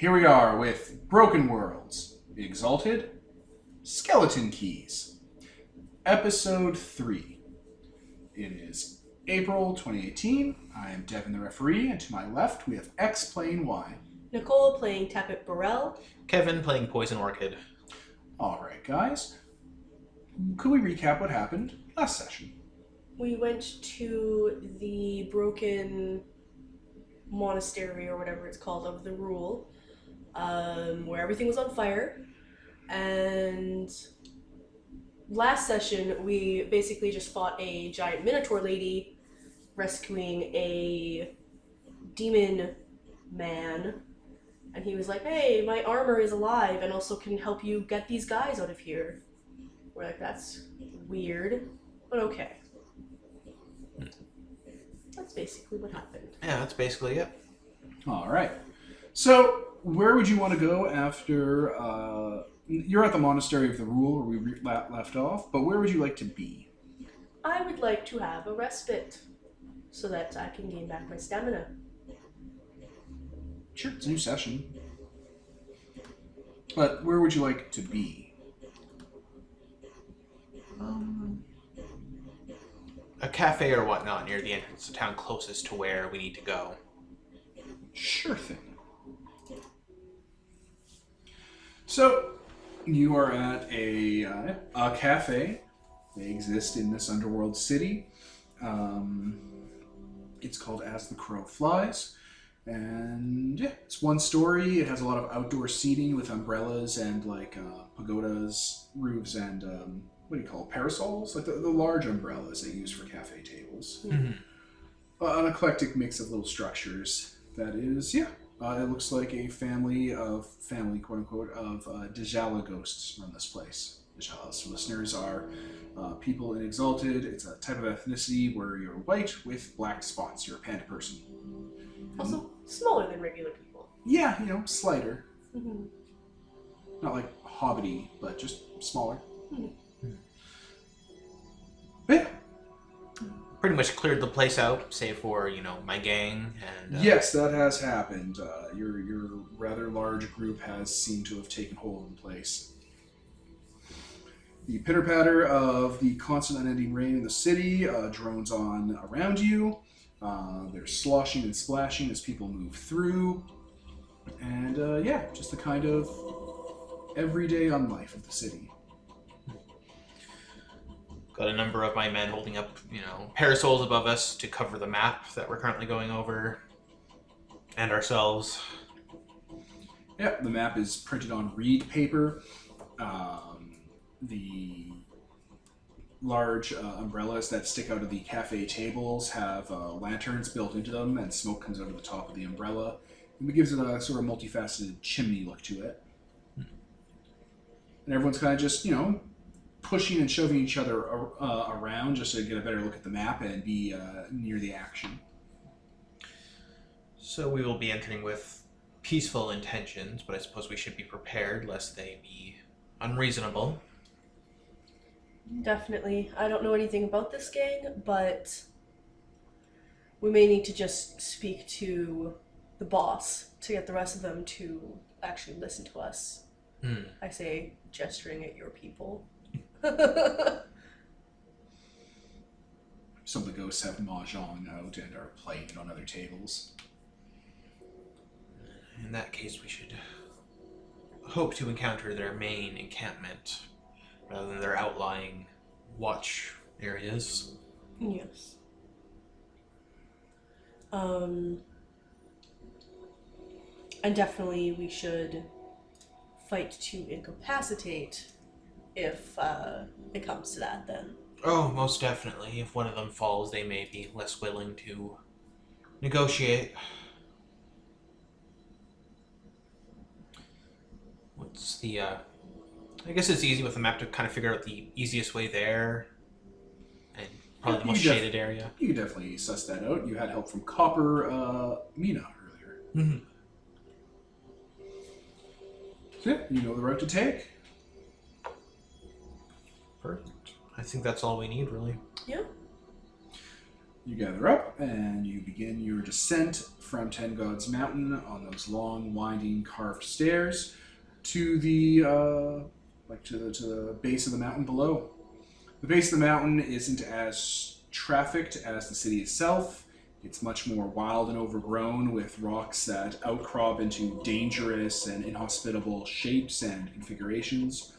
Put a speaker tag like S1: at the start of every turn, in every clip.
S1: Here we are with Broken Worlds, Exalted, Skeleton Keys, Episode 3. It is April 2018. I am Devin the referee, and to my left we have X playing Y.
S2: Nicole playing Tapit Burrell.
S3: Kevin playing Poison Orchid.
S1: Alright, guys. Could we recap what happened last session?
S2: We went to the broken monastery, or whatever it's called, of the Rule, where everything was on fire. And last session, we basically just fought a giant minotaur lady, rescuing a demon man. And he was like, hey, my armor is alive and also can help you get these guys out of here. We're like, that's weird, but okay. That's basically what happened.
S3: Yeah, that's basically it.
S1: Alright. So, where would you want to go after... you're at the Monastery of the Rule, where we left off, but where would you like to be?
S2: I would like to have a respite so that I can gain back my stamina.
S1: Sure, it's a new session. But where would you like to be?
S3: A cafe or whatnot near the entrance to town closest to where we need to go.
S1: Sure thing. So, you are at a cafe. They exist in this underworld city. It's called As the Crow Flies. And yeah, it's one story. It has a lot of outdoor seating with umbrellas and like pagodas, roofs, and what do you call it? Parasols? Like the large umbrellas they use for cafe tables.
S3: Mm-hmm.
S1: An eclectic mix of little structures. That is, yeah. It looks like a family, quote unquote, of Djala ghosts run this place. Djalas, for listeners, are people in Exalted. It's a type of ethnicity where you're white with black spots. You're a panda person.
S2: Also, smaller than regular people.
S1: Yeah, slighter.
S2: Mm-hmm.
S1: Not like hobbity, but just smaller.
S2: Mm-hmm.
S1: But yeah.
S3: Pretty much cleared the place out, save for, my gang and...
S1: Yes, that has happened. Your rather large group has seemed to have taken hold in place. The pitter-patter of the constant unending rain in the city drones on around you. There's sloshing and splashing as people move through. And yeah, just the kind of everyday life of the city.
S3: Got a number of my men holding up, parasols above us to cover the map that we're currently going over. And ourselves.
S1: Yeah, the map is printed on reed paper. The large umbrellas that stick out of the cafe tables have lanterns built into them, and smoke comes out of the top of the umbrella. And it gives it a sort of multifaceted chimney look to it. And everyone's kind of just, pushing and shoving each other around just to get a better look at the map and be near the action.
S3: So we will be entering with peaceful intentions, but I suppose we should be prepared lest they be unreasonable.
S2: Definitely. I don't know anything about this gang, but we may need to just speak to the boss to get the rest of them to actually listen to us. I say, gesturing at your people.
S1: Some of the ghosts have mahjong out and are playing it on other tables.
S3: In that case, we should hope to encounter their main encampment rather than their outlying watch areas.
S2: Yes. And definitely we should fight to incapacitate if it comes to that, then.
S3: Oh, most definitely. If one of them falls, they may be less willing to negotiate. What's the, I guess it's easy with the map to kind of figure out the easiest way there. And probably the most shaded area.
S1: You could definitely suss that out. You had help from Copper Mina earlier.
S3: Mm-hmm.
S1: So yeah, you know the route to take.
S3: Perfect. I think that's all we need, really.
S2: Yeah.
S1: You gather up and you begin your descent from Ten Gods Mountain on those long, winding, carved stairs to the to the base of the mountain below. The base of the mountain isn't as trafficked as the city itself. It's much more wild and overgrown with rocks that outcrop into dangerous and inhospitable shapes and configurations.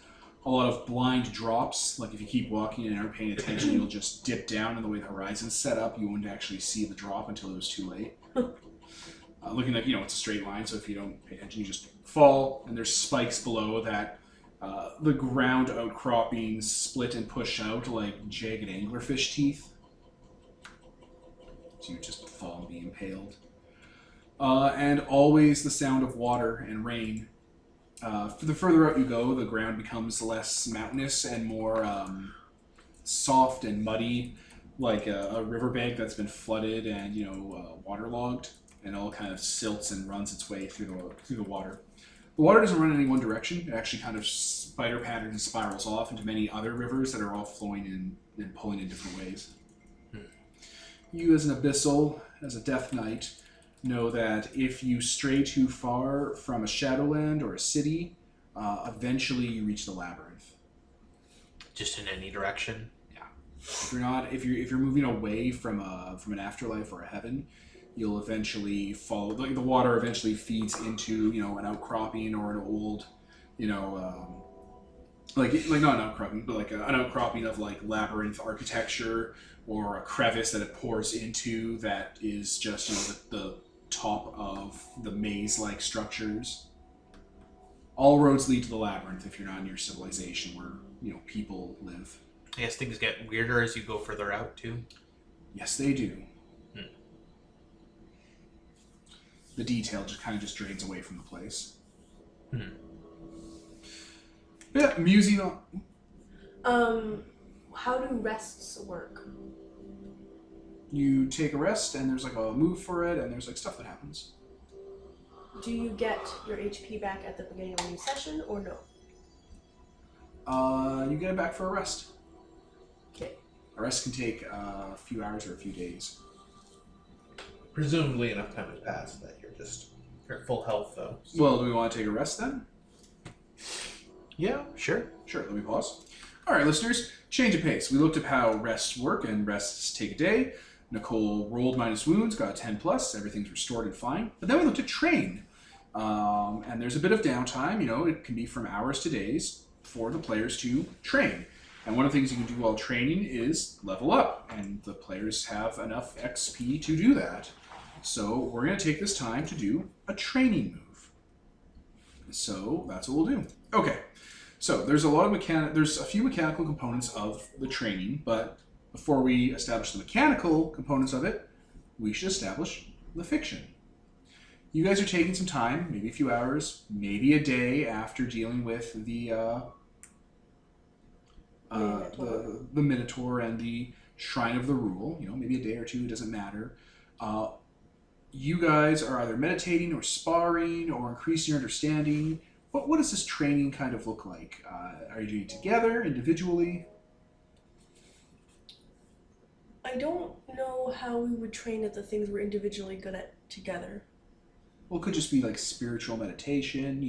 S1: A lot of blind drops, like if you keep walking and aren't paying attention, you'll just dip down, and the way the horizon's set up, you wouldn't actually see the drop until it was too late. Looking like, it's a straight line, so if you don't pay attention, you just fall, and there's spikes below that the ground outcroppings split and push out like jagged anglerfish teeth. So you just fall and be impaled. And always the sound of water and rain. The further out you go, the ground becomes less mountainous and more soft and muddy, like a riverbank that's been flooded and waterlogged, and all kind of silts and runs its way through the water. The water doesn't run in any one direction. It actually kind of spider patterns and spirals off into many other rivers that are all flowing in and pulling in different ways. You, as an abyssal, as a death knight, know that if you stray too far from a shadowland or a city, eventually you reach the labyrinth.
S3: Just in any direction.
S1: Yeah. If you're moving away from an afterlife or a heaven, you'll eventually follow. Like the water eventually feeds into an outcropping or an old, like not an outcropping, but like an outcropping of like labyrinth architecture or a crevice that it pours into that is just the top of the maze-like structures. All roads lead to the labyrinth if you're not near civilization where people live.
S3: I guess things get weirder as you go further out too.
S1: Yes, they do. The detail just drains away from the place. Yeah, musing on.
S2: How do rests work?
S1: You take a rest, and there's like a move for it, and there's like stuff that happens.
S2: Do you get your HP back at the beginning of a new session, or no?
S1: You get it back for a rest.
S2: Okay.
S1: A rest can take a few hours or a few days.
S3: Presumably enough time has passed that you're at full health, though. So.
S1: Well, do we want to take a rest then?
S3: Yeah, sure.
S1: Sure, let me pause. All right, listeners, change of pace. We looked at how rests work, and rests take a day. Nicole rolled minus wounds, got a 10 plus, everything's restored and fine. But then we looked at train, and there's a bit of downtime. It can be from hours to days for the players to train. And one of the things you can do while training is level up, and the players have enough XP to do that. So we're going to take this time to do a training move. So that's what we'll do. Okay, so there's a few mechanical components of the training, but before we establish the mechanical components of it, we should establish the fiction. You guys are taking some time, maybe a few hours, maybe a day after dealing with the Minotaur and the Shrine of the Rule. Maybe a day or two, it doesn't matter. You guys are either meditating or sparring or increasing your understanding. What does this training kind of look like? Are you doing it together, individually?
S2: I don't know how we would train at the things we're individually good at together.
S1: Well, it could just be like spiritual meditation,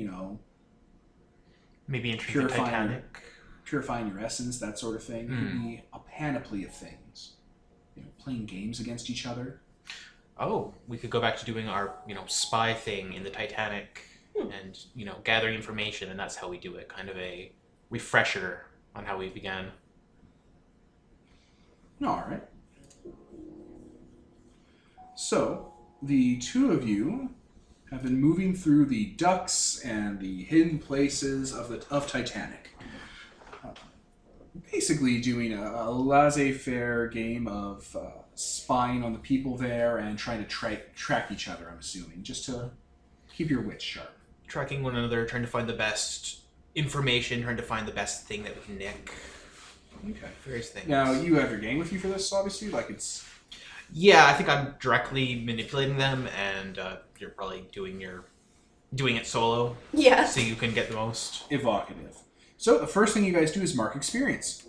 S3: Maybe entering the Titanic.
S1: Purifying your essence, that sort of thing. It could be a panoply of things. Playing games against each other.
S3: Oh, we could go back to doing our, spy thing in the Titanic and, gathering information, and that's how we do it. Kind of a refresher on how we began.
S1: All right. So, the two of you have been moving through the ducts and the hidden places of Titanic. Basically doing a laissez-faire game of spying on the people there and trying to track each other, I'm assuming, just to keep your wits sharp.
S3: Tracking one another, trying to find the best information, trying to find the best thing that we can nick.
S1: Okay.
S3: Various things.
S1: Now, you have your gang with you for this, obviously?
S3: Yeah, I think I'm directly manipulating them, and you're probably doing it solo.
S2: Yeah.
S3: So you can get the most.
S1: Evocative. So, the first thing you guys do is mark experience.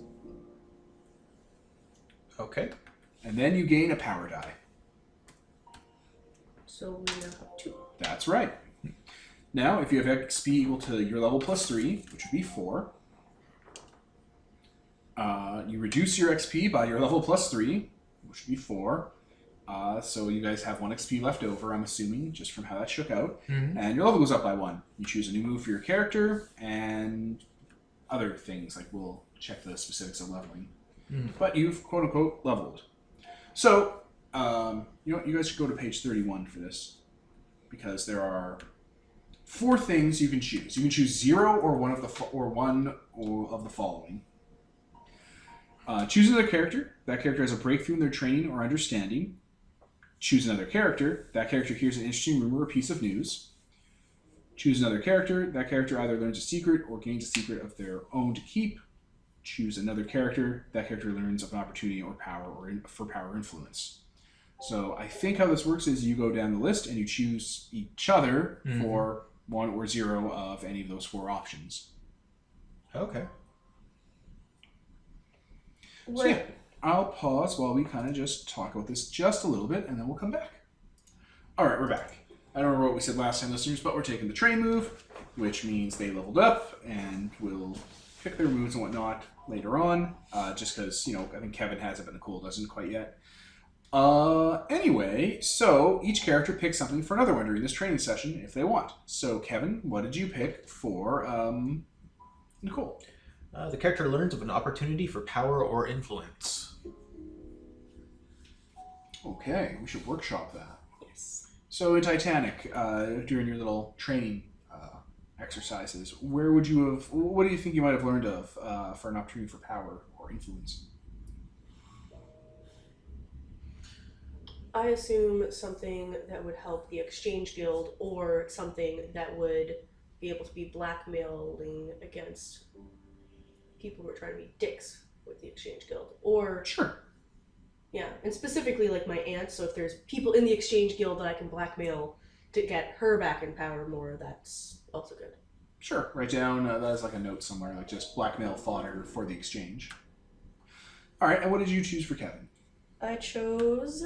S3: Okay.
S1: And then you gain a power die.
S2: So we now have 2.
S1: That's right. Now, if you have XP equal to your level plus 3, which would be 4, you reduce your XP by your level plus 3, which would be 4. So you guys have 1 XP left over, I'm assuming, just from how that shook out.
S3: Mm-hmm.
S1: And your level goes up by 1. You choose a new move for your character, and other things, like we'll check the specifics of leveling. But you've, quote-unquote, leveled. So, you know what, you guys should go to page 31 for this. Because there are 4 things you can choose. You can choose 0 or one of the following. Choose another character. That character has a breakthrough in their training or understanding. Choose another character. That character hears an interesting rumor or piece of news. Choose another character. That character either learns a secret or gains a secret of their own to keep. Choose another character. That character learns of an opportunity or power for power or influence. So I think how this works is you go down the list and you choose each other for 1 or 0 of any of those 4 options.
S3: Okay.
S1: So yeah, I'll pause while we kind of just talk about this just a little bit, and then we'll come back. All right, we're back. I don't remember what we said last time, listeners, but we're taking the train move, which means they leveled up, and we'll pick their moves and whatnot later on, just because, you know, I think Kevin has it, but Nicole doesn't quite yet. Anyway, so each character picks something for another one during this training session if they want. So, Kevin, what did you pick for Nicole?
S3: The character learns of an opportunity for power or influence.
S1: Okay, we should workshop that.
S2: Yes.
S1: So in Titanic, during your little training exercises, what do you think you might have learned of for an opportunity for power or influence?
S2: I assume something that would help the Exchange Guild, or something that would be able to be blackmailing against people who are trying to be dicks with the Exchange Guild. Or,
S1: Sure.
S2: yeah, and specifically like my aunt, so if there's people in the Exchange Guild that I can blackmail to get her back in power more, that's also good.
S1: Sure. Write down, that is like a note somewhere, like just blackmail fodder for the exchange. All right, and what did you choose for Kevin?
S2: I chose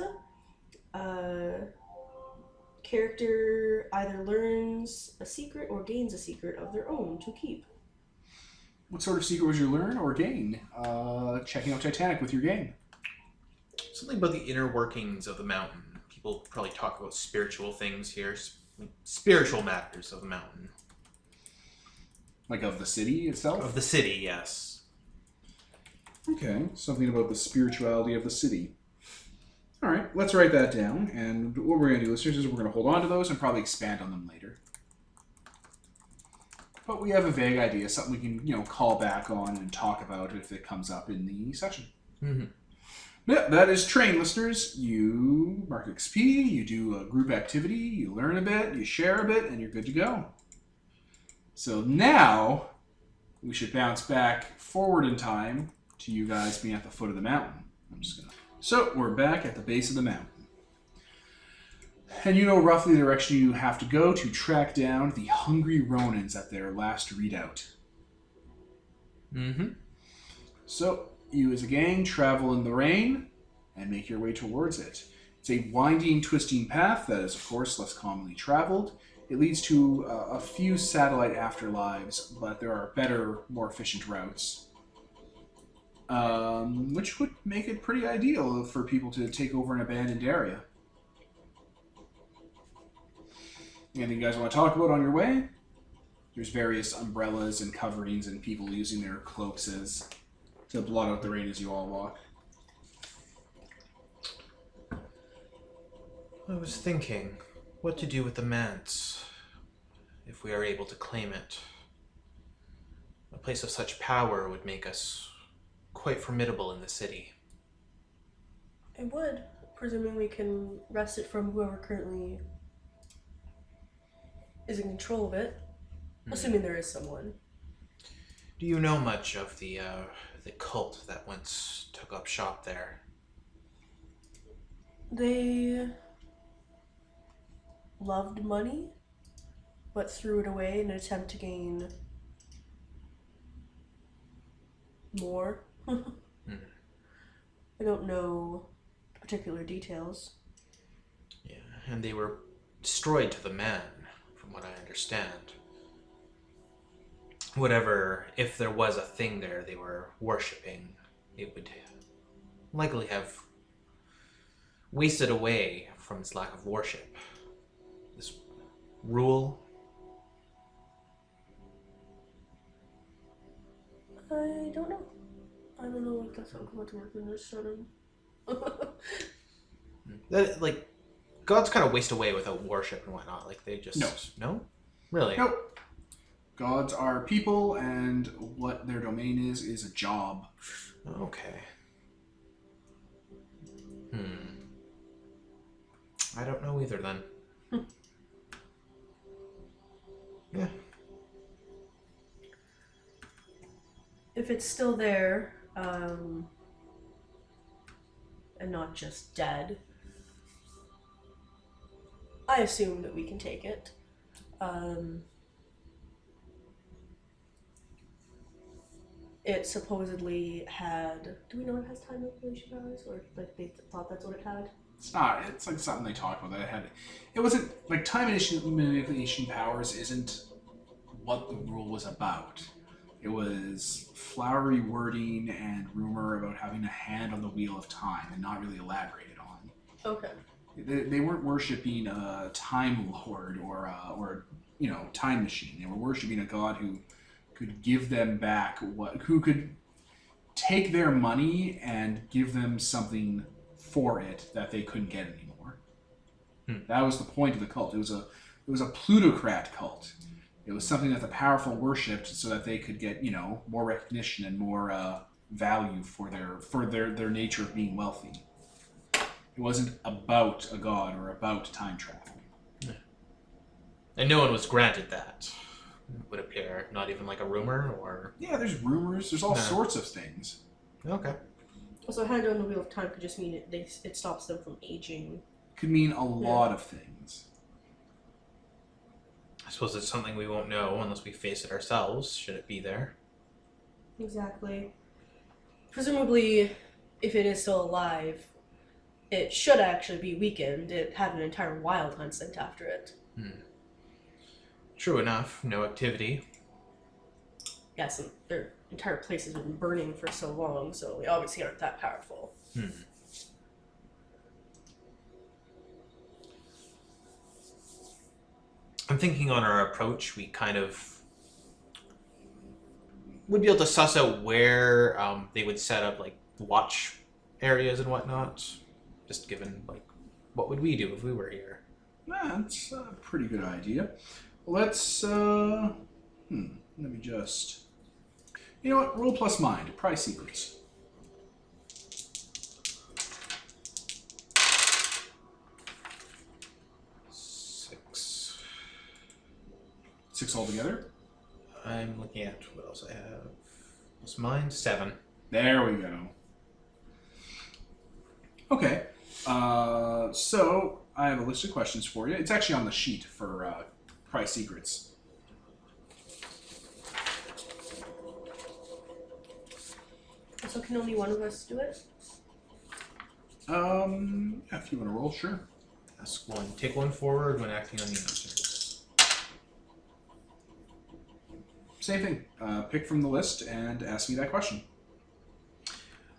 S2: character either learns a secret or gains a secret of their own to keep.
S1: What sort of secret would you learn or gain checking out Titanic with your game?
S3: Something about the inner workings of the mountain. People probably talk about spiritual things here. Spiritual matters of the mountain.
S1: Like of the city itself?
S3: Of the city, yes.
S1: Okay, something about the spirituality of the city. All right, let's write that down. And what we're going to do, listeners, is we're going to hold on to those and probably expand on them later. But we have a vague idea, something we can, call back on and talk about if it comes up in the session.
S3: Mm-hmm.
S1: Yeah, that is train, listeners. You mark XP, you do a group activity, you learn a bit, you share a bit, and you're good to go. So now, we should bounce back forward in time to you guys being at the foot of the mountain. So, we're back at the base of the mountain. And you know roughly the direction you have to go to track down the Hungry Ronins at their last readout.
S3: Mm-hmm.
S1: So, you as a gang travel in the rain and make your way towards it. It's a winding, twisting path that is, of course, less commonly traveled. It leads to a few satellite afterlives, but there are better, more efficient routes. Which would make it pretty ideal for people to take over an abandoned area. Anything you guys want to talk about on your way? There's various umbrellas and coverings and people using their cloaks to blot out the rain as you all walk.
S3: I was thinking what to do with the manse if we are able to claim it. A place of such power would make us quite formidable in the city.
S2: It would, presuming we can wrest it from whoever currently is in control of it, assuming there is someone.
S3: Do you know much of the cult that once took up shop there?
S2: They loved money, but threw it away in an attempt to gain more. I don't know particular details.
S3: Yeah, and they were destroyed to the man, from what I understand. Whatever, if there was a thing there they were worshipping, it would likely have wasted away from its lack of worship. This rule.
S2: I don't know. I don't know. I guess I'll go to work in this setting.
S3: Like, gods kind of waste away without worship and whatnot. Like, they just...
S1: No.
S3: No? Really?
S1: Nope. Gods are people, and what their domain is a job.
S3: Okay. I don't know either, then. Yeah.
S2: If it's still there, and not just dead, I assume that we can take it. It supposedly had... Do we know it has time manipulation powers? Or, like, they thought that's what it had?
S1: It's not. It's like something they talked about that it had. It wasn't like time manipulation powers isn't what the rule was about. It was flowery wording and rumor about having a hand on the wheel of time and not really elaborated on.
S2: Okay.
S1: They weren't worshiping a time lord or time machine. They were worshiping a god who could give them back who could take their money and give them something for it that they couldn't get anymore. That was the point of the cult. It was a plutocrat cult. It was something that the powerful worshipped so that they could get more recognition and more value for their nature of being wealthy. It wasn't about a god or about time travel.
S3: Yeah. And no one was granted that. It would appear. Not even like a rumor or...
S1: Yeah, there's rumors. There's all sorts of things.
S3: Okay.
S2: So a hand on the wheel of time could just mean it stops them from aging.
S1: Could mean a lot of things.
S3: I suppose it's something we won't know unless we face it ourselves, should it be there.
S2: Exactly. Presumably, if it is still alive, it should actually be weakened. It had an entire wild hunt sent after it.
S3: True enough, no activity.
S2: Yes, and their entire place has been burning for so long, so they obviously aren't that powerful.
S3: I'm thinking on our approach, we kind of would be able to suss out where they would set up like watch areas and whatnot. Just given like, what would we do if we were here?
S1: That's a pretty good idea. Let's let me just... You know what? Roll plus mind. Pry secrets. 6 altogether.
S3: I'm looking at what else I have. What's mine? 7.
S1: There we go. Okay. So I have a list of questions for you. It's actually on the sheet for Pry Secrets.
S2: So can only one of us do it?
S1: Yeah, if you want to roll, sure.
S3: Ask one. Take one forward when acting on the answers.
S1: Same thing. Pick from the list and ask me that question.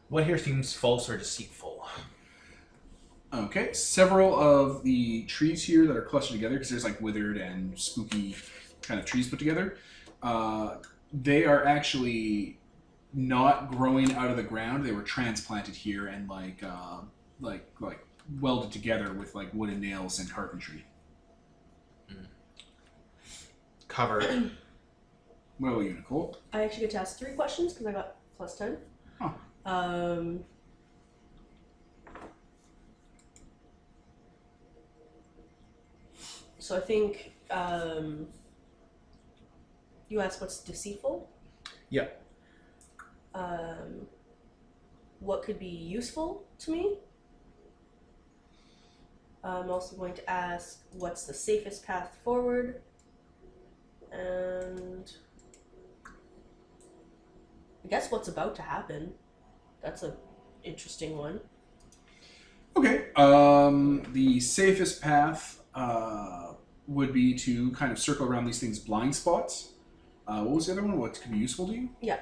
S3: What here seems false or deceitful?
S1: Okay, several of the trees here that are clustered together, because there's like withered and spooky kind of trees put together, they are actually not growing out of the ground. They were transplanted here and like welded together with like wooden nails and carpentry.
S3: Covered.
S1: What about you, Nicole?
S2: I actually get to ask 3 questions because I got plus 10.
S1: Huh.
S2: So I think you asked what's deceitful.
S1: Yep.
S2: What could be useful to me? I'm also going to ask what's the safest path forward, and I guess what's about to happen. That's an interesting one.
S1: Okay. The safest path would be to kind of circle around these things blind spots. What was the other one? What could be useful to you?
S2: Yeah.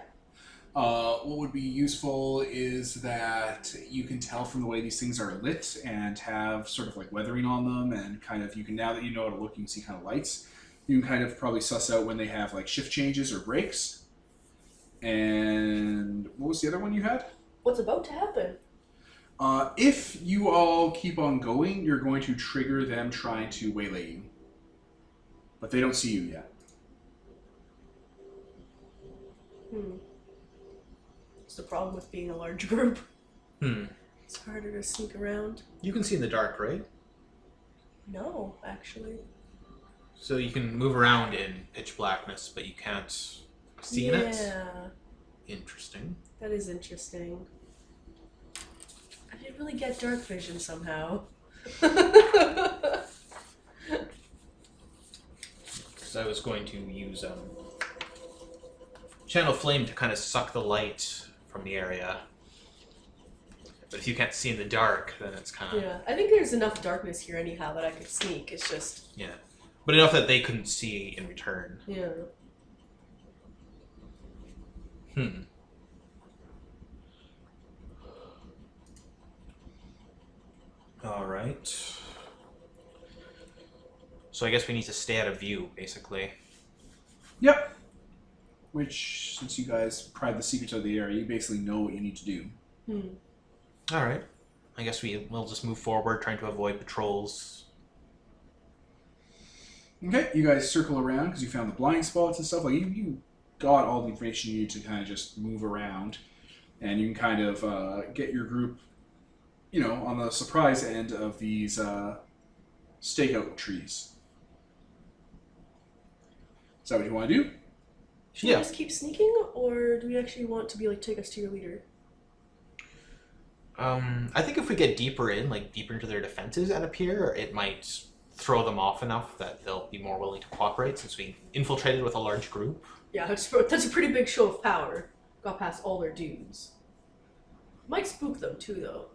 S1: What would be useful is that you can tell from the way these things are lit and have sort of like weathering on them, and kind of you can, now that you know how to look, you can see kind of lights. You can kind of probably suss out when they have like shift changes or breaks. And what was the other one you had?
S2: What's about to happen?
S1: If you all keep on going, you're going to trigger them trying to waylay you. But they don't see you yet.
S2: What's the problem with being a large group?
S3: Hmm.
S2: It's harder to sneak around.
S3: You can see in the dark, right?
S2: No, actually.
S3: So you can move around in pitch blackness, but you can't see in it?
S2: Yeah.
S3: Interesting.
S2: That is interesting. I didn't really get dark vision somehow.
S3: Because I was going to use channel flame to kind of suck the light from the area. But if you can't see in the dark, then it's kind of...
S2: Yeah, I think there's enough darkness here anyhow that I could sneak. It's just...
S3: Yeah. But enough that they couldn't see in return.
S2: Yeah.
S3: Alright. So I guess we need to stay out of view, basically.
S1: Yep. Which, since you guys pry the secrets of the area, you basically know what you need to do.
S3: Alright. I guess we'll just move forward, trying to avoid patrols.
S1: Okay, you guys circle around because you found the blind spots and stuff. Like you got all the information you need to kind of just move around, and you can kind of get your group, you know, on the surprise end of these stakeout trees. Is that what you want to do?
S2: Should we just keep sneaking, or do we actually want to be like, take us to your leader?
S3: I think if we get deeper in, like deeper into their defenses and appear, it might throw them off enough that they'll be more willing to cooperate since we infiltrated with a large group.
S2: Yeah, that's a pretty big show of power. Got past all their dudes. Might spook them too, though.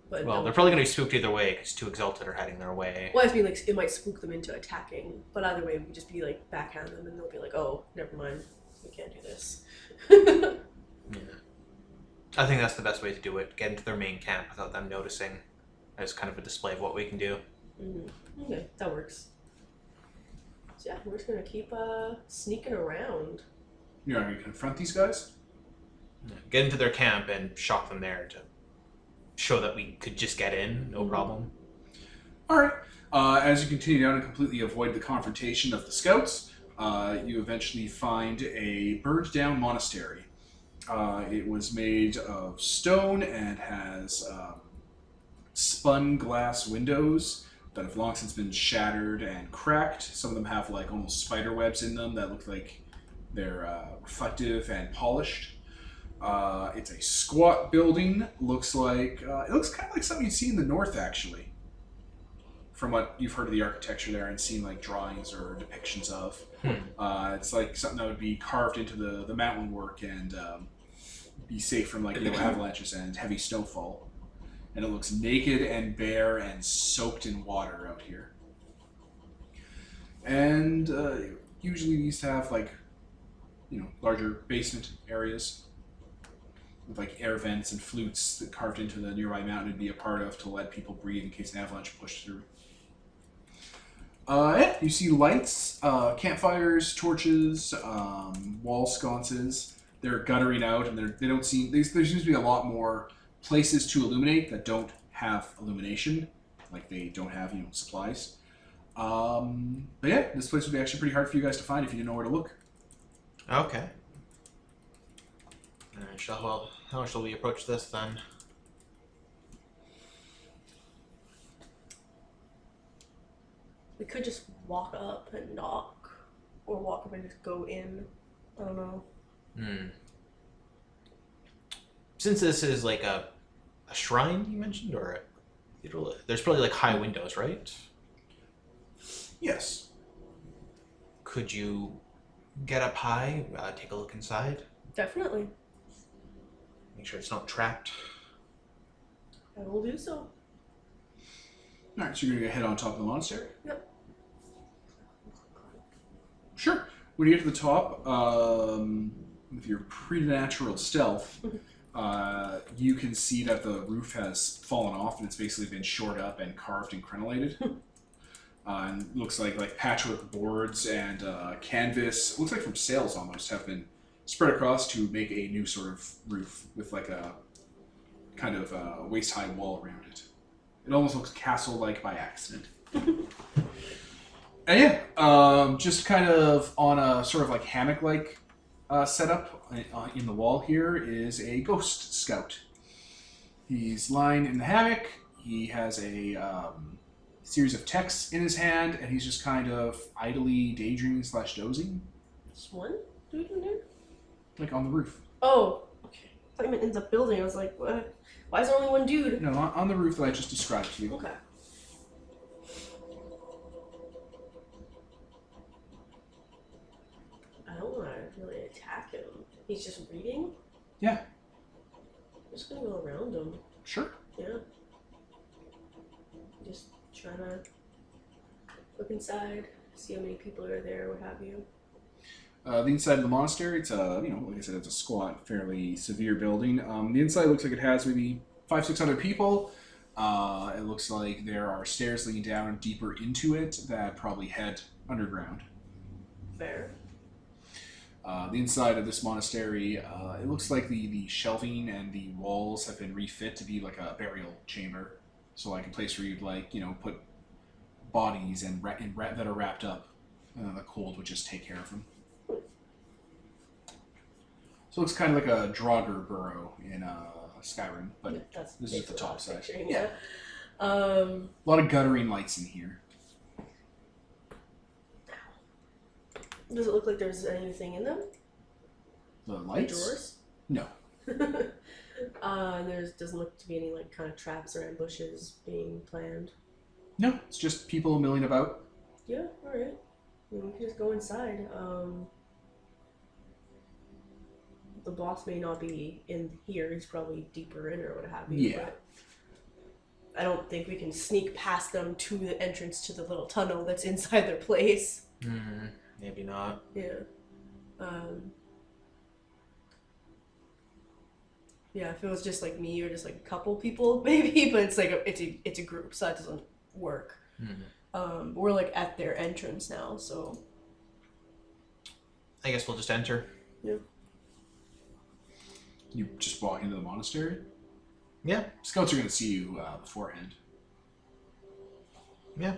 S2: But
S3: Well, they're probably going to be spooked either way because two Exalted are heading their way.
S2: Well, I mean, like, it might spook them into attacking. But either way, we just be like, backhand them and they'll be like, oh, never mind. We can't do this.
S3: Yeah. I think that's the best way to do it. Get into their main camp without them noticing as kind of a display of what we can do.
S2: Okay, that works. So yeah, we're just going to keep sneaking around.
S1: You're not going to confront these guys?
S3: Yeah. Get into their camp and shock them there to show that we could just get in, no problem.
S1: All right. As you continue down and completely avoid the confrontation of the scouts, you eventually find a burned-down monastery. It was made of stone and has spun glass windows that have long since been shattered and cracked. Some of them have like almost spider webs in them that look like they're reflective and polished. It's a squat building. It looks kind of like something you'd see in the north, actually, from what you've heard of the architecture there and seen like drawings or depictions of. It's like something that would be carved into the mountain work and be safe from like avalanches and heavy snowfall. And it looks naked and bare and soaked in water out here. And usually these have like, you know, larger basement areas with like air vents and flutes that carved into the nearby mountain to be a part of to let people breathe in case an avalanche pushed through. Yeah, you see lights, campfires, torches, wall sconces. They're guttering out, and they don't seem. There seems to be a lot more places to illuminate that don't have illumination, like they don't have supplies. But yeah, this place would be actually pretty hard for you guys to find if you didn't know where to look.
S3: Okay. How shall we approach this then?
S2: We could just walk up and knock, or walk up and just go in. I don't know.
S3: Since this is like a shrine you mentioned, or a cathedral, there's probably like high windows, right?
S1: Yes.
S3: Could you get up high, take a look inside?
S2: Definitely.
S3: Make sure it's not trapped.
S2: I will do so.
S1: Alright, so you're going to head on top of the monastery?
S2: Yep.
S1: Sure. When you get to the top, with your preternatural stealth, you can see that the roof has fallen off and it's basically been shored up and carved and crenellated. And looks like patchwork boards and canvas, looks like from sails almost, have been spread across to make a new sort of roof with like a kind of waist-high wall around it. It almost looks castle-like by accident. And yeah, just kind of on a sort of like hammock-like setup in the wall here is a ghost scout. He's lying in the hammock. He has a series of texts in his hand, and he's just kind of idly daydreaming / dozing.
S2: Just one dude in there?
S1: Like on the roof.
S2: Oh, okay. I thought you meant in the building. I was like, what? Why is there only one dude?
S1: No, on the roof that I just described to you.
S2: Okay. I don't want to really attack him. He's just reading?
S1: Yeah.
S2: I'm just gonna go around him.
S1: Sure.
S2: Yeah. Just trying to look inside, see how many people are there, what have you.
S1: The inside of the monastery, it's like I said, it's a squat, fairly severe building. The inside looks like it has maybe 500-600 people. It looks like there are stairs leading down deeper into it that probably head underground.
S2: Fair.
S1: The inside of this monastery, it looks like the shelving and the walls have been refit to be like a burial chamber. So like a place where you'd put bodies and that are wrapped up. The cold would just take care of them. So it looks kind of like a Draugr burrow in Skyrim, but this is the top side.
S2: Yeah.
S1: A lot of guttering lights in here.
S2: Does it look like there's anything in them?
S1: The lights?
S2: Drawers?
S1: No.
S2: There doesn't look to be any like kind of traps or ambushes being planned.
S1: No, it's just people milling about.
S2: Yeah, alright. We can just go inside. The boss may not be in here, he's probably deeper in or what have you.
S1: Yeah.
S2: But I don't think we can sneak past them to the entrance to the little tunnel that's inside their place.
S3: Maybe not.
S2: Yeah. Yeah, if it was just like me or just like a couple people, maybe, but it's like it's a group, so that doesn't work. We're like at their entrance now, so
S3: I guess we'll just enter.
S2: yeah.
S1: You just walk into the monastery?
S3: Yeah.
S1: Scouts are going to see you beforehand.
S3: Yeah.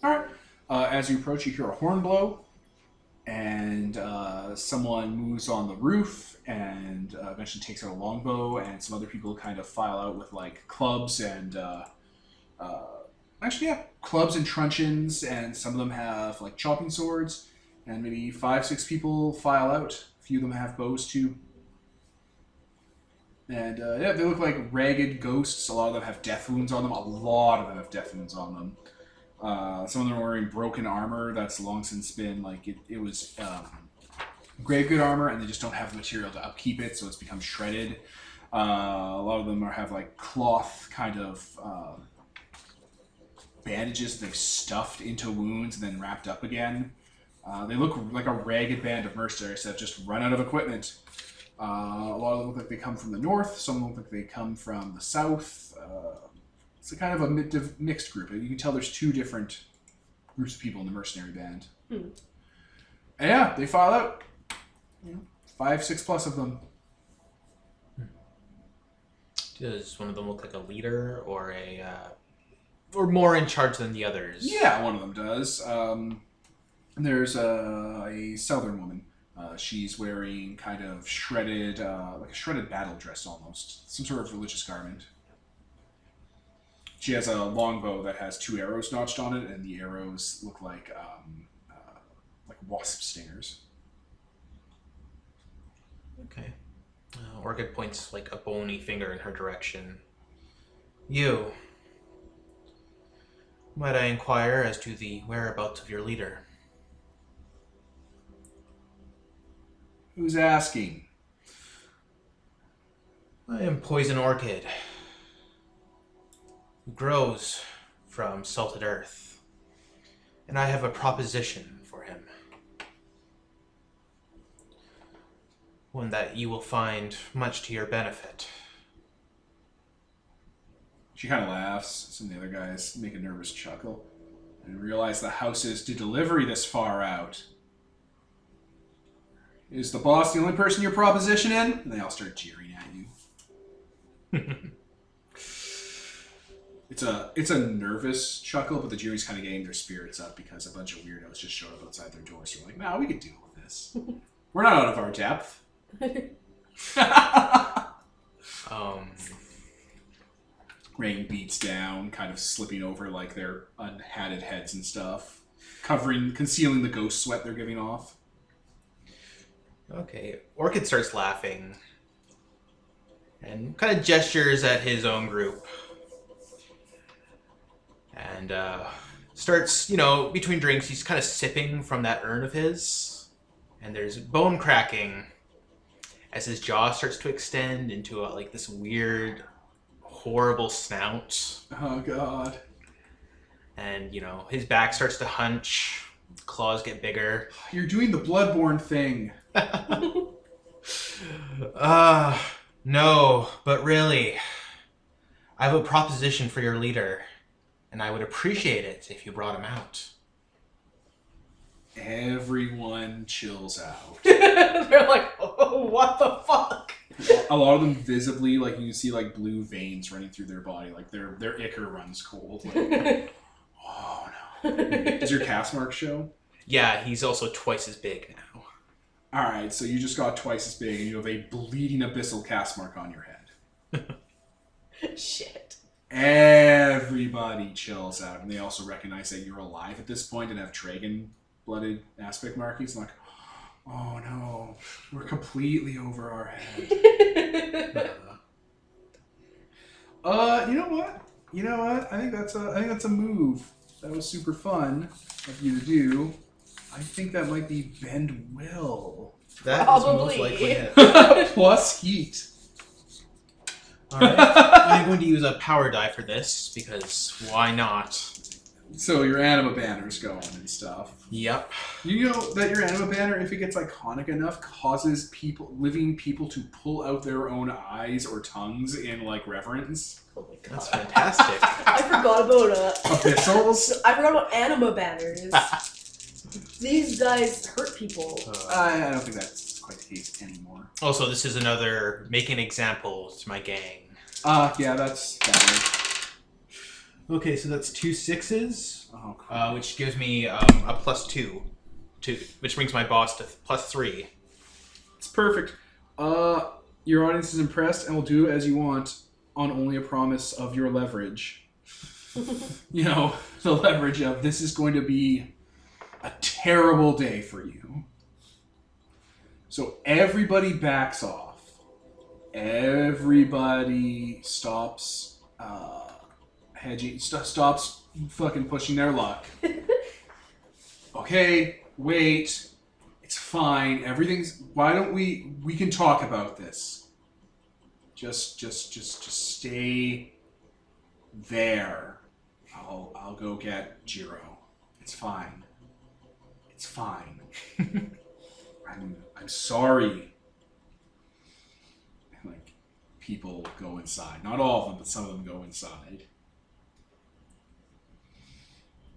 S1: Alright. As you approach, you hear a horn blow, and someone moves on the roof and eventually takes out a longbow, and some other people kind of file out with like clubs and clubs and truncheons, and some of them have like chopping swords, and maybe 5-6 people file out. A few of them have bows too. And they look like ragged ghosts. A lot of them have death wounds on them. A lot of them have death wounds on them. Some of them are wearing broken armor that's long since been like it was grave good armor, and they just don't have the material to upkeep it, so it's become shredded. A lot of them have like cloth kind of bandages that they've stuffed into wounds and then wrapped up again. They look like a ragged band of mercenaries that have just run out of equipment. A lot of them look like they come from the north. Some of them look like they come from the south. It's a kind of a mixed group. You can tell there's 2 different groups of people in the mercenary band. And yeah, they file out. 5-6 plus of them.
S3: Does one of them look like a leader or or more in charge than the others?
S1: Yeah, one of them does. There's a southern woman. She's wearing kind of shredded, like a shredded battle dress almost. Some sort of religious garment. She has a longbow that has 2 arrows notched on it, and the arrows look like wasp stingers.
S3: Okay. Orchid points like a bony finger in her direction. You. Might I inquire as to the whereabouts of your leader?
S1: Who's asking?
S3: I am Poison Orchid. grows from salted earth, and I have a proposition for him. One that you will find much to your benefit.
S1: She kind of laughs. Some of the other guys make a nervous chuckle and realize the house is to delivery this far out. Is the boss the only person your proposition in? And they all start jeering at you. It's a nervous chuckle, but the jury's kind of getting their spirits up because a bunch of weirdos just showed up outside their door. So they're like, "No, we can deal with this. We're not out of our depth." Rain beats down, kind of slipping over like their unhatted heads and stuff, concealing the ghost sweat they're giving off.
S3: Okay, Orchid starts laughing and kind of gestures at his own group. And starts, between drinks, he's kind of sipping from that urn of his. And there's bone cracking as his jaw starts to extend into this weird, horrible snout.
S1: Oh, God.
S3: And, his back starts to hunch. Claws get bigger.
S1: You're doing the Bloodborne thing.
S3: No, but really, I have a proposition for your leader, and I would appreciate it if you brought him out.
S1: Everyone chills out.
S2: They're like, oh, what the fuck?
S1: A lot of them visibly, you can see blue veins running through their body, their ichor runs cold. Oh no. Does your cast mark show?
S3: Yeah, he's also twice as big now.
S1: Alright, so you just got twice as big and you have a bleeding abyssal cast mark on your head.
S2: Shit.
S1: Everybody chills out, and they also recognize that you're alive at this point and have dragon blooded aspect markings. Like, oh no, we're completely over our head. You know what? I think that's a move. That was super fun of you to do. I think that might be bend will.
S3: That
S2: Probably.
S3: is most likely it.
S1: Plus heat.
S3: Alright, I'm going to use a power die for this, because why not?
S1: So your anima banner's going and stuff.
S3: Yep.
S1: You know that your anima banner, if it gets iconic enough, causes living people to pull out their own eyes or tongues in reverence.
S2: Oh my god.
S3: That's fantastic.
S2: I forgot about
S1: Abyssals?
S2: I forgot about anima banners. These guys hurt people.
S1: I don't think that's quite the case anymore.
S3: Also, this is another make an example to my gang.
S1: Yeah, that's better.
S3: Okay, so that's 2 6s,
S1: Oh, cool.
S3: which gives me a +2, which brings my boss to +3.
S1: It's perfect. Your audience is impressed and will do as you want on only a promise of your leverage. The leverage of this is going to be a terrible day for you. So everybody backs off. Everybody stops hedging, stops fucking pushing their luck. Okay, wait. It's fine. Why don't we can talk about this. Just stay there. I'll go get Jiro. It's fine. It's fine. I'm sorry. People go inside. Not all of them, but some of them go inside.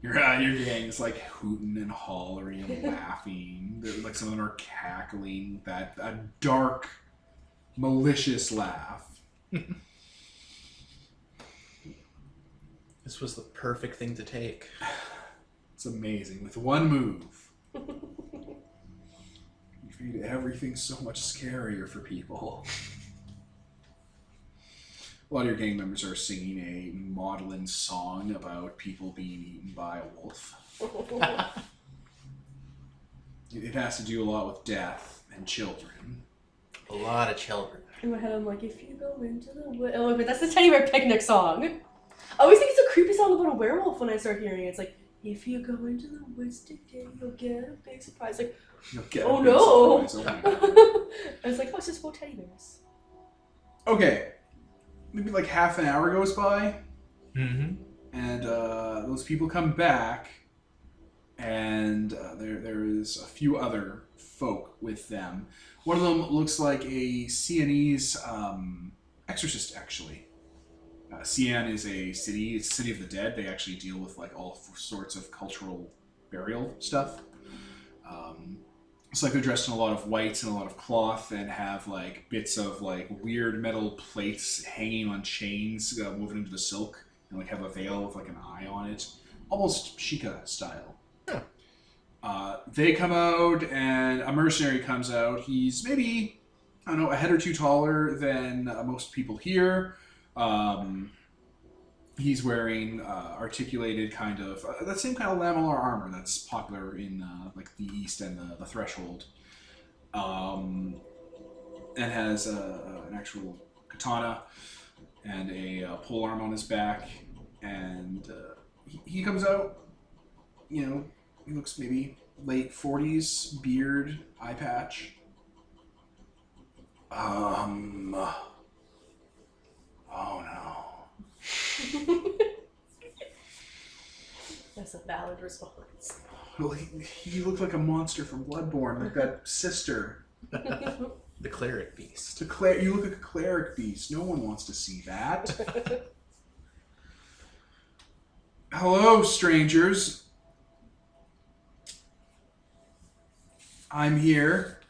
S1: Your gang is hooting and hollering and laughing. Some of them are cackling a dark, malicious laugh.
S3: This was the perfect thing to take.
S1: It's amazing. With one move, you made everything so much scarier for people. A lot of your gang members are singing a maudlin song about people being eaten by a wolf. It has to do a lot with death and children.
S3: A lot of children.
S2: In my head, I'm like, if you go into the woods... Oh, wait, that's the Teddy Bear Picnic song. I always think it's a creepy song about a werewolf when I start hearing it. It's like, if you go into the woods today, you'll get a big surprise.
S1: You'll get
S2: oh
S1: a big
S2: no!
S1: surprise. Oh my God.
S2: I was like, oh, it's just about teddy bears.
S1: Okay. Maybe half an hour goes by,
S3: Mm-hmm.
S1: And those people come back, and there is a few other folk with them. One of them looks like a Sienese exorcist, actually. Sian is a city. It's a city of the dead. They actually deal with like all sorts of cultural burial stuff. Um, it's like they're dressed in a lot of whites and a lot of cloth, and have like bits of like weird metal plates hanging on chains, woven into the silk, and like have a veil with like an eye on it, almost Sheikah style.
S3: Huh.
S1: They come out, and a mercenary comes out. He's maybe, I don't know, a head or two taller than most people here. Um, he's wearing articulated kind of that same kind of lamellar armor that's popular in like the East and the Threshold, and has an actual katana and a pole arm on his back. And he comes out. You know, he looks maybe late 40s, beard, eye patch. Oh no.
S2: That's a valid response.
S1: Well, he looked like a monster from Bloodborne, like that sister.
S3: The cleric beast.
S1: You look like a cleric beast. No one wants to see that. Hello, strangers. I'm here.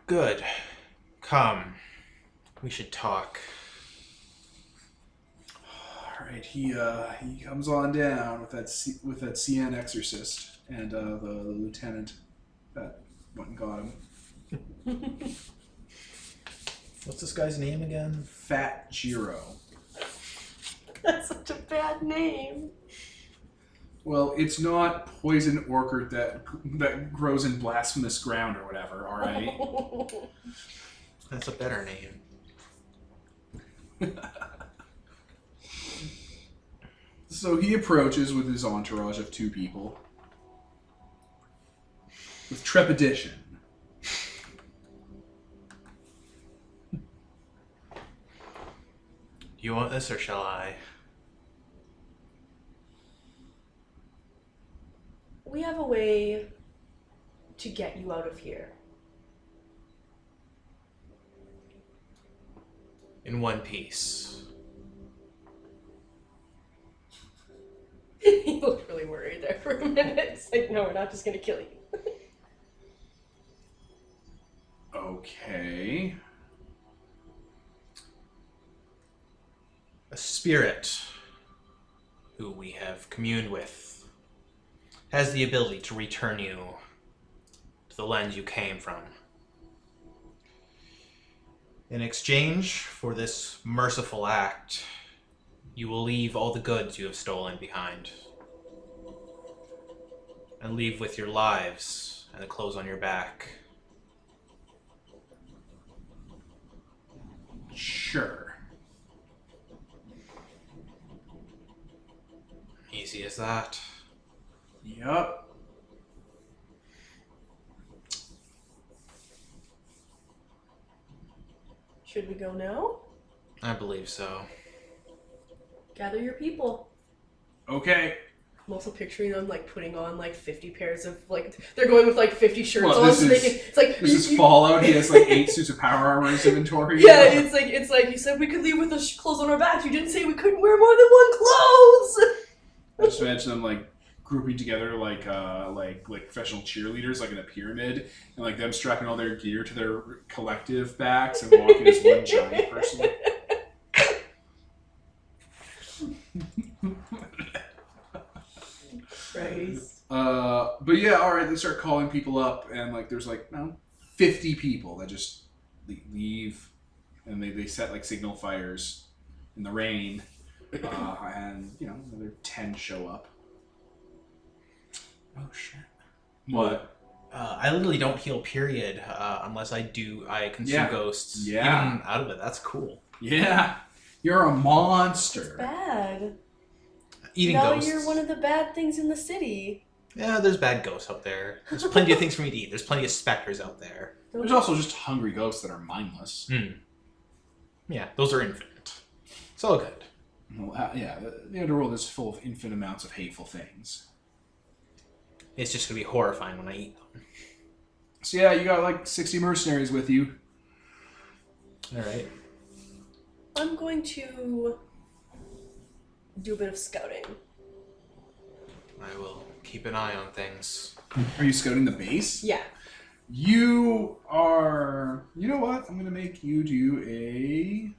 S3: Good. Come. We should talk.
S1: All right, he comes on down with that CN exorcist and the lieutenant that went and got him.
S3: What's this guy's name again?
S1: Fat Jiro.
S2: That's such a bad name.
S1: Well, it's not poison orchard that grows in blasphemous ground or whatever. All right.
S3: That's a better name.
S1: So he approaches with his entourage of two people with trepidation.
S3: You want this or shall I?
S2: We have a way to get you out of here.
S3: In one piece.
S2: He looked really worried there for a minute. It's like, no, we're not just gonna kill you.
S1: Okay.
S3: A spirit who we have communed with has the ability to return you to the land you came from. In exchange for this merciful act, you will leave all the goods you have stolen behind. And leave with your lives and the clothes on your back.
S1: Sure.
S3: Easy as that.
S1: Yup.
S2: Should we go now?
S3: I believe so.
S2: Gather your people.
S1: Okay.
S2: I'm also picturing them like putting on like 50 pairs of like they're going with like 50 shirts
S1: Well,
S2: on.
S1: this
S2: So
S1: is-
S2: it's like
S1: This is Fallout. He has like 8 suits of power armor in his inventory.
S2: yeah, it's like you said we could leave with the clothes on our backs. You didn't say we couldn't wear more than one clothes.
S1: I just imagine them like grouping together like professional cheerleaders, like in a pyramid, and like them strapping all their gear to their collective backs and walking as one giant person.
S2: Christ.
S1: But yeah, all right. They start calling people up, and like there's like 50 people that just leave, and they set like signal fires in the rain, and another 10 show up.
S3: Oh shit.
S1: What?
S3: I literally don't heal, period, unless I consume
S1: Yeah.
S3: ghosts.
S1: Yeah.
S3: Even out of it, that's cool.
S1: Yeah, you're a monster.
S2: Bad.
S3: Eating
S2: now
S3: ghosts.
S2: you're one of the bad things in the city.
S3: Yeah, there's bad ghosts out there. There's plenty of things for me to eat. There's plenty of specters out there.
S1: There's also just hungry ghosts that are mindless.
S3: Yeah, those are infinite. It's all good.
S1: Well, yeah, the underworld is full of infinite amounts of hateful things.
S3: It's just going to be horrifying when I eat them.
S1: So yeah, you got like 60 mercenaries with you.
S3: All right.
S2: I'm going to do a bit of scouting.
S3: I will keep an eye on things.
S1: Are you scouting the base?
S2: Yeah.
S1: You are... You know what? I'm going to make you do a...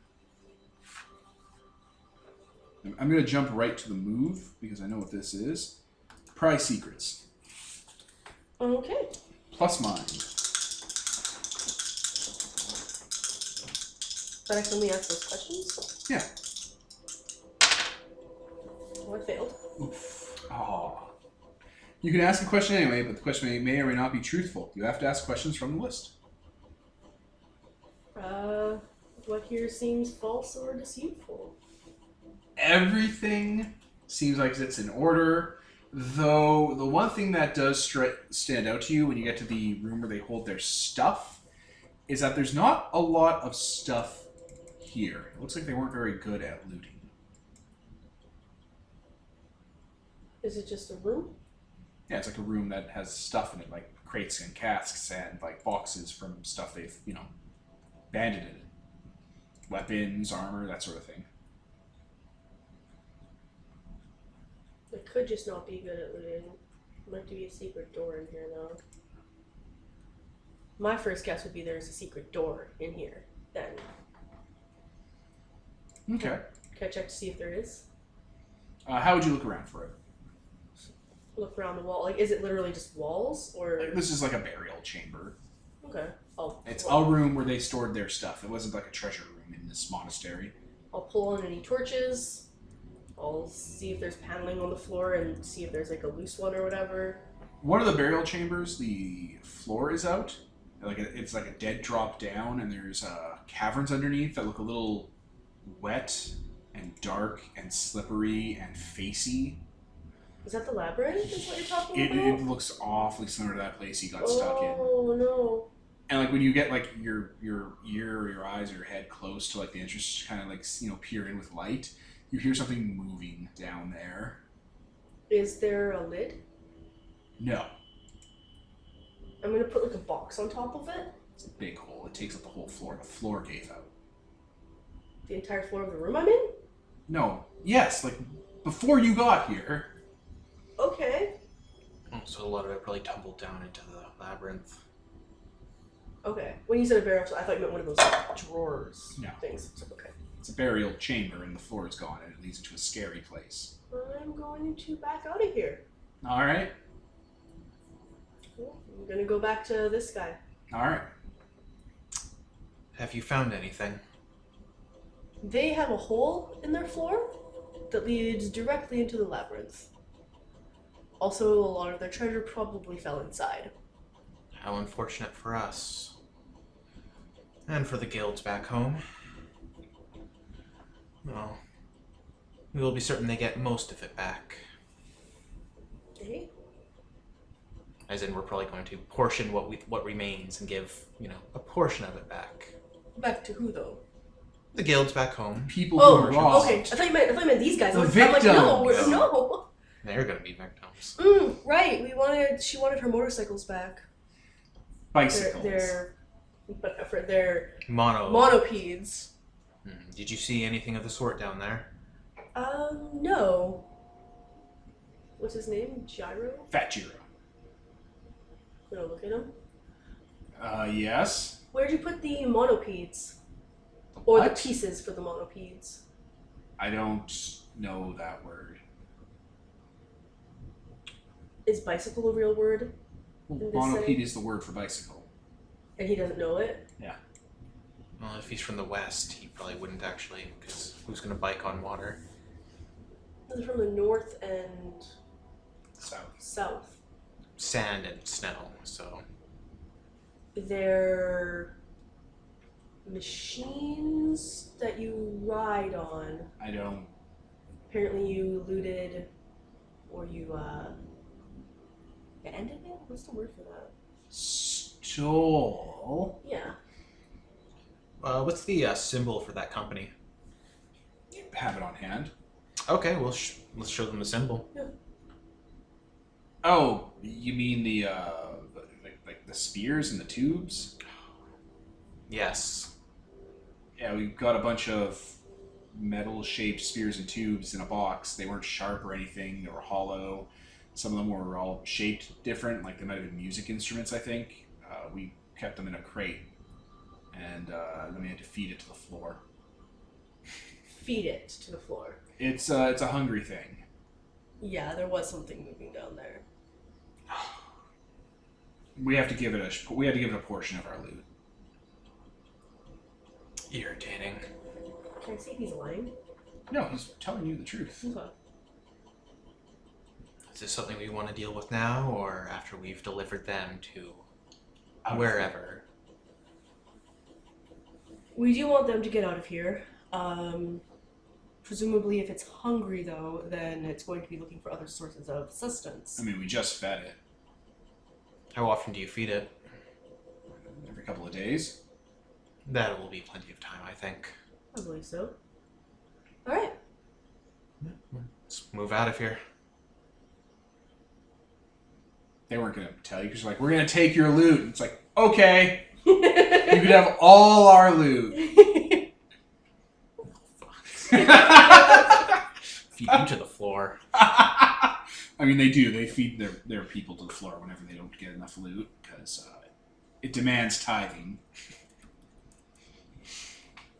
S1: I'm going to jump right to the move, because I know what this is. Pry secrets.
S2: Okay.
S1: Plus mind.
S2: But I can only ask those questions?
S1: Yeah.
S2: Oh, I failed.
S1: Oof. Oh. You can ask a question anyway, but the question may or may not be truthful. You have to ask questions from the list.
S2: What here seems false or deceitful?
S1: Everything seems like it's in order, though the one thing that does stand out to you when you get to the room where they hold their stuff is that there's not a lot of stuff here. It looks like they weren't very good at looting.
S2: Is it just a room?
S1: Yeah, it's like a room that has stuff in it, like crates and casks and like boxes from stuff they've, banded in it. Weapons, armor, that sort of thing.
S2: It could just not be good at looting. Might be a secret door in here, though. My first guess would be there's a secret door in here, then.
S1: Okay.
S2: Can I check to see if there is?
S1: How would you look around for it?
S2: Look around the wall. Like, is it literally just walls, or...?
S1: This is like a burial chamber.
S2: Okay.
S1: It's a room where they stored their stuff. It wasn't like a treasure room in this monastery.
S2: I'll pull on any torches. I'll see if there's paneling on the floor and see if there's like a loose one or whatever.
S1: One of the burial chambers, the floor is out. It's like a dead drop down, and there's caverns underneath that look a little wet and dark and slippery and facey.
S2: Is that the labyrinth? Is what you're talking about?
S1: It looks awfully similar to that place you got stuck in.
S2: Oh no!
S1: And like when you get like your ear or your eyes or your head close to like the entrance, to kind of like peer in with light, you hear something moving down there.
S2: Is there a lid?
S1: No.
S2: I'm gonna put like a box on top of it.
S1: It's a big hole. It takes up the whole floor. The floor gave out.
S2: The entire floor of the room I'm in?
S1: No. Yes, like before you got here.
S2: Okay.
S3: So a lot of it probably tumbled down into the labyrinth.
S2: Okay. When you said a barrel, I thought you meant one of those like, drawers
S1: No.
S2: things. So, okay.
S1: It's a burial chamber, and the floor is gone, and it leads into a scary place.
S2: I'm going to back out of here.
S1: All right.
S2: Cool. I'm gonna go back to this guy.
S1: All right.
S3: Have you found anything?
S2: They have a hole in their floor that leads directly into the labyrinth. Also, a lot of their treasure probably fell inside.
S3: How unfortunate for us. And for the guilds back home. Well, we will be certain they get most of it back.
S2: Okay.
S3: As in, we're probably going to portion what remains and give, a portion of it back.
S2: Back to who, though?
S3: The guilds back home.
S1: People who were robbed.
S2: Okay. I thought you meant these guys.
S1: The
S2: I'm like, no,
S1: victims.
S2: no.
S3: They're going to be victims.
S2: Right. She wanted her motorcycles back.
S1: Bicycles.
S2: For their monopedes.
S3: Did you see anything of the sort down there?
S2: No. What's his name? Gyro?
S1: Fat Gyro.
S2: I'm gonna look at him.
S1: Yes.
S2: Where'd you put the monopedes?
S1: The
S2: Or
S1: what?
S2: the pieces for the monopedes?
S1: I don't know that word.
S2: Is bicycle a real word? this
S1: Monopede
S2: setting?
S1: is the word for bicycle.
S2: And he doesn't know it?
S1: Yeah.
S3: Well, if he's from the west, he probably wouldn't actually, because who's going to bike on water?
S2: They're from the north and south.
S3: Sand and snow, so...
S2: They're machines that you ride on.
S1: I don't...
S2: Apparently you looted or you Abandoned? What's the word for that?
S1: Stole.
S2: Yeah.
S3: What's the symbol for that company?
S1: Have it on hand.
S3: Okay, well, let's show them the symbol.
S2: Yeah.
S1: Oh, you mean the like the spears and the tubes?
S3: Yes.
S1: Yeah, we got a bunch of metal-shaped spears and tubes in a box. They weren't sharp or anything. They were hollow. Some of them were all shaped different, like they might have been music instruments, I think. We kept them in a crate, and then we had to feed it to the floor.
S2: Feed it to the floor.
S1: It's a hungry thing.
S2: Yeah, there was something moving down there.
S1: We had to give it a portion of our loot.
S3: Irritating.
S2: Can I see if he's lying?
S1: No, he's telling you the truth.
S2: Okay.
S3: Is this something we want to deal with now, or after we've delivered them to
S1: Out of
S3: wherever?
S2: We do want them to get out of here. Presumably, if it's hungry, though, then it's going to be looking for other sources of sustenance.
S1: I mean, we just fed it
S3: How often do you feed it?
S1: every couple of days.
S3: That will be plenty of time, I think.
S2: I believe so. All right.
S3: Let's move out of here.
S1: They weren't going to tell you because like, we're going to take your loot. And it's like, okay, you could have all our loot.
S3: Feed you to the floor.
S1: I mean, they do. They feed their people to the floor whenever they don't get enough loot because it demands tithing.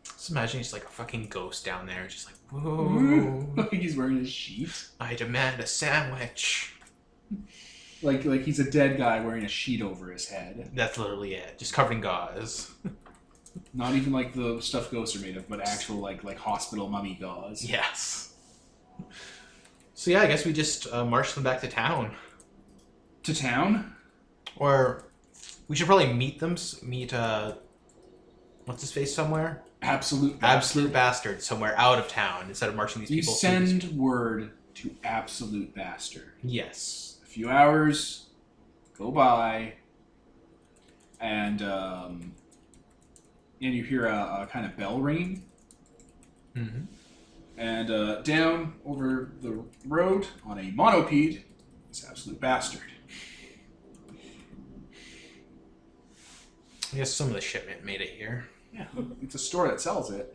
S3: Just imagine he's like a fucking ghost down there, just like, whoa.
S1: Like he's wearing a sheet.
S3: I demand a sandwich.
S1: Like he's a dead guy wearing a sheet over his head.
S3: That's literally it. Just covered in gauze.
S1: Not even like the stuff ghosts are made of, but actual like hospital mummy gauze.
S3: Yes. So yeah, I guess we just march them back to town.
S1: To town?
S3: Or we should probably meet what's his face somewhere? Absolute bastard somewhere out of town instead of marching these
S1: You
S3: people.
S1: send word to Absolute Bastard.
S3: Yes.
S1: A few hours go by, and you hear a kind of bell ring.
S3: Mm-hmm.
S1: And down over the road on a monopede is Absolute Bastard.
S3: I guess some of the shipment made it here.
S1: Yeah, it's a store that sells it.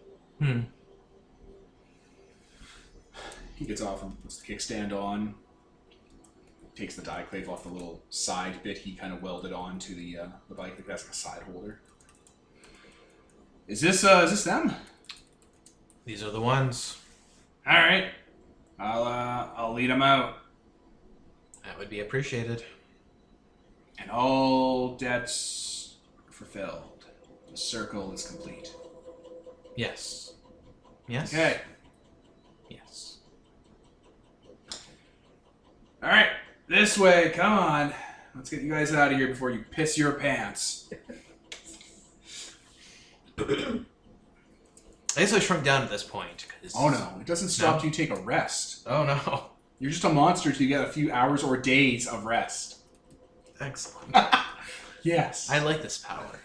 S1: He gets off and puts the kickstand on, takes the dieclave off the little side bit he kind of welded on to the bike. Like that's like a side holder. Is this them?
S3: These are the ones.
S1: All right, I'll lead them out,
S3: That would be appreciated.
S1: and all debts are fulfilled. The circle is complete.
S3: Yes. Yes?
S1: Okay.
S3: Yes.
S1: All right, this way. Come on. Let's get you guys out of here before you piss your pants.
S3: I guess I shrunk down at this point.
S1: Oh no, it doesn't stop till you take a rest.
S3: Oh no.
S1: You're just a monster till you get a few hours or days of rest.
S3: Excellent.
S1: Yes.
S3: I like this power.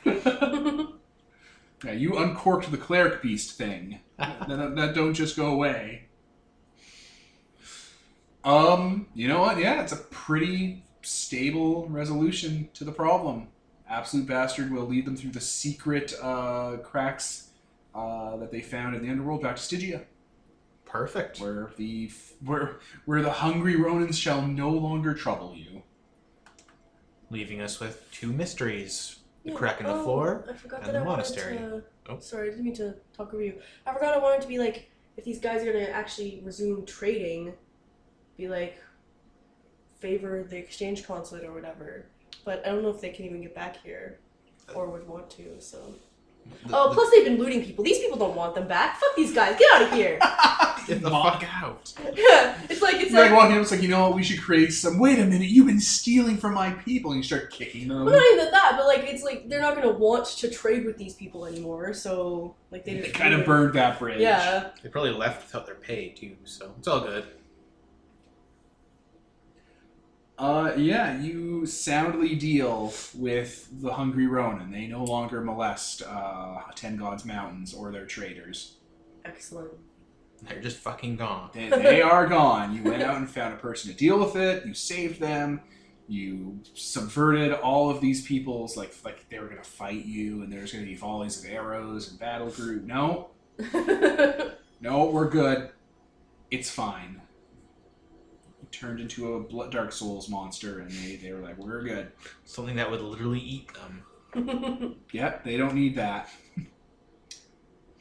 S1: Yeah, you uncorked the cleric beast thing. that don't just go away. You know what? Yeah, it's a pretty stable resolution to the problem. Absolute Bastard will lead them through the secret cracks that they found in the underworld back to Stygia,
S3: Perfect.
S1: where the Hungry Ronins shall no longer trouble you.
S3: Leaving us with two mysteries. The
S2: Yeah,
S3: crack in the floor
S2: I forgot
S3: and
S2: that
S3: the
S2: I
S3: monastery.
S2: wanted to...
S3: Oh.
S2: Sorry, I didn't mean to talk over you. I forgot I wanted to be like, if these guys are going to actually resume trading, be like, favor the exchange consulate or whatever. But I don't know if they can even get back here or would want to, so... Plus they've been looting people. These people don't want them back. Fuck these guys. Get out of here.
S3: Get the fuck out.
S2: Yeah, it's like
S1: Greg walking up, it's like, you know what, we should create some... Wait a minute, you've been stealing from my people. And you start kicking them.
S2: Well, not even that, but like it's like they're not gonna want to trade with these people anymore. So like they just
S1: kind of burned that bridge.
S2: Yeah.
S3: They probably left without their pay too, so it's all good.
S1: Yeah, you soundly deal with the Hungry Ronin. They no longer molest Ten Gods Mountains or their traders.
S2: Excellent.
S3: They're just fucking gone.
S1: They are gone. You went out and found a person to deal with it. You saved them. You subverted all of these people's, like they were going to fight you, and there's going to be volleys of arrows and battle group. No. No, we're good. It's fine. You turned into a Dark Souls monster, and they were like, we're good.
S3: Something that would literally eat them.
S1: Yep, they don't need that.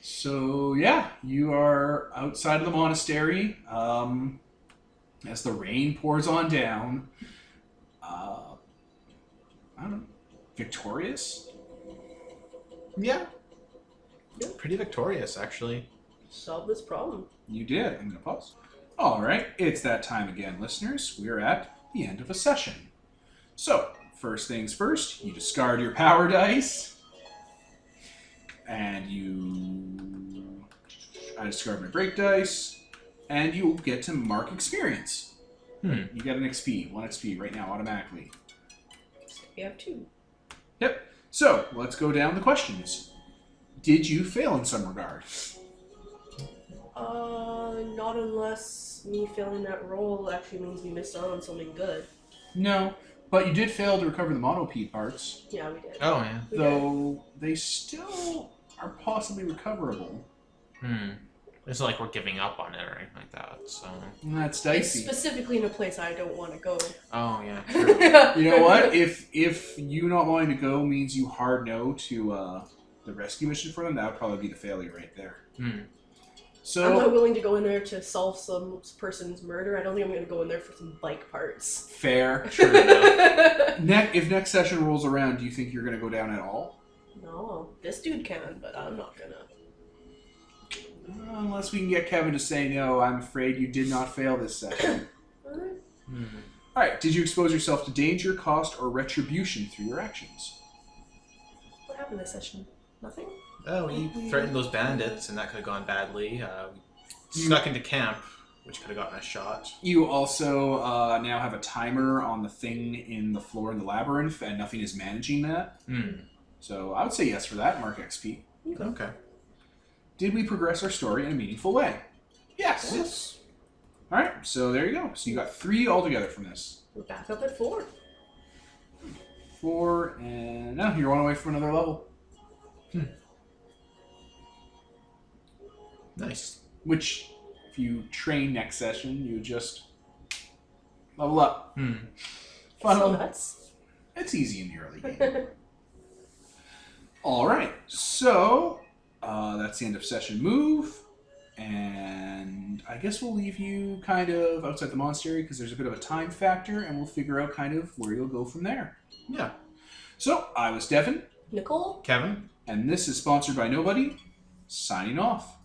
S1: So, yeah, you are outside of the monastery. As the rain pours on down. I don't know. Victorious?
S3: Yeah. Pretty victorious, actually.
S2: Solve this problem.
S1: You did. I'm going to pause. All right, it's that time again, listeners. We're at the end of a session. So, first things first, you discard your power dice. And I discard my break dice. And you get to mark experience. You get an XP, 1 XP right now, automatically.
S2: We have 2.
S1: Yep. So, let's go down the questions. Did you fail in some regard?
S2: Not unless me failing that roll actually means we missed out on something good.
S1: No, but you did fail to recover the monopede parts.
S2: Yeah, we did.
S3: Oh, yeah.
S1: Though they still are possibly recoverable.
S3: It's not like we're giving up on it or anything like that, so...
S1: That's
S2: It's
S1: dicey.
S2: specifically in a place I don't want to go.
S3: Oh, yeah, true.
S1: You know what? If you not wanting to go means you hard no to the rescue mission for them, that would probably be the failure right there. So
S2: I'm not willing to go in there to solve some person's murder. I don't think I'm going to go in there for some bike parts.
S1: fair.
S3: True enough.
S1: If next session rolls around, do you think you're going to go down at all?
S2: No, this dude can, but I'm not gonna.
S1: Unless we can get Kevin to say no, I'm afraid you did not fail this session. Alright, did you expose yourself to danger, cost, or retribution through your actions?
S2: What happened this session? Nothing?
S3: Oh, we threatened those bandits, and that could have gone badly. We snuck into camp, which could have gotten us shot.
S1: You also now have a timer on the thing in the floor in the labyrinth, and nothing is managing that. So I would say yes for that, mark XP.
S3: Okay.
S1: Did we progress our story in a meaningful way? Yes. Alright, so there you go. So you got 3 altogether from this.
S2: We're back up at 4.
S1: 4, and now you're 1 away from another level.
S3: Nice.
S1: Which, if you train next session, you just level up.
S2: So nuts.
S1: It's easy in the early game. Alright, so that's the end of session move. And I guess we'll leave you kind of outside the monastery because there's a bit of a time factor, and we'll figure out kind of where you'll go from there.
S3: Yeah.
S1: So, I was Devin.
S2: Nicole?
S3: Kevin?
S1: And this is sponsored by Nobody. Signing off.